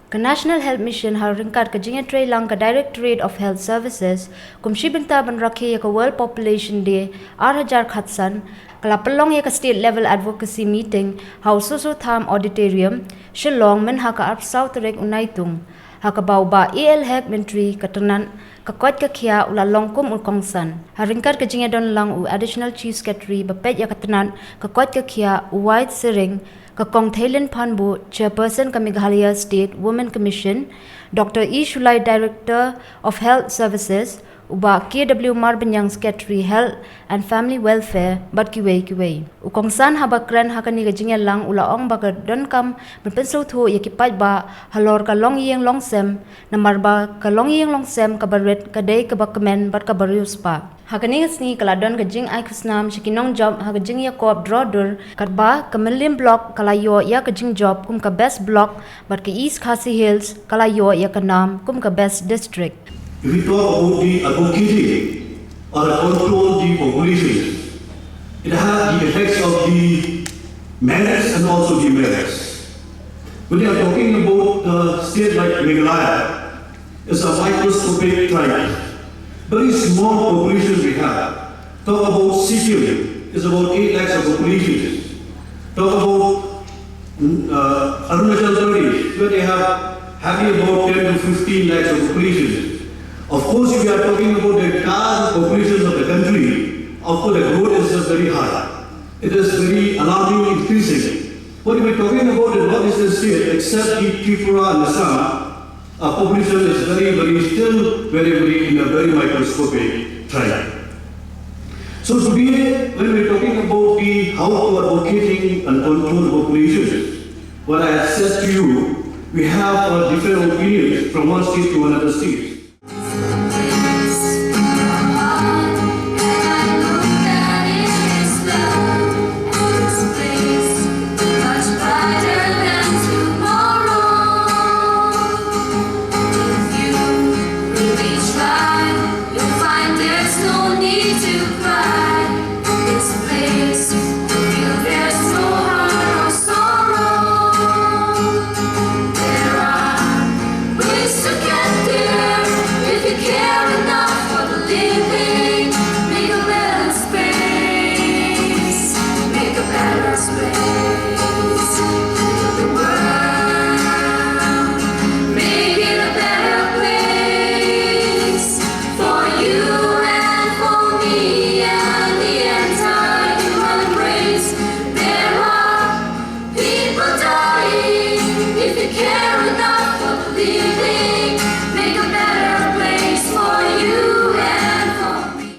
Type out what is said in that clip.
Ka National Health Mission har ringkat ka jinga tray lang ka Directorate of Health Services kum shibinta ban rakhi ya ka World Population Day 8,000 khatsan kala pelong ya ka State Level Advocacy Meeting House Susu Tham Auditorium Shillong men ha ka Arp South Rek Unaitung ha ka bauba EL Hek Menteri Katanan ka kwat ka khia ula longkum ul kongsan ha ringkat ka jinga don lang u Additional Chief Secretary bapet ya katanan ka kwat ka khia White Sering ka Kong Thailand Phanbu Chairperson ka Meghalaya State Women Commission Dr. E. Shulai Director of Health Services uba KW Marbanyang Secretary Health and Family Welfare bat kiwei ukongsan habakran hakani ga jingel lang ula ong baga don kam berpensau thu yakipat ba halor ka long yeng long sem namar ba ka long yeng long sem ka baret ka dei ka bakmen bat ka barius pa hakani ngasni kala don ka jing ai khusnam shikinong job ha ka jing ya kop drawer karba ka Million Block kala yo ya ka jing job kum ka best block bat ka East Khasi Hills kala yo ya ka nam kum ka best district. If we talk about the advocacy or control the population, it has the effects of the merits and also the merits. When you are talking about a state like Meghalaya, it's a microscopic tribe. Very small population we have. Talk about Sikkim, it's about 8 lakhs of population. Talk about Arunachal Pradesh, where they have hardly about 10 to 15 lakhs of population. Of course, if we are talking about the entire population of the country, of course the growth is just very high. It is very alarming, increasing. What we are talking about the northeastern state, except the Tripura and Assam, our population is still very in a very microscopic tribe. So today, when we are talking about the how to advocating and control the population, what I have said to you, we have different opinions from one state to another state.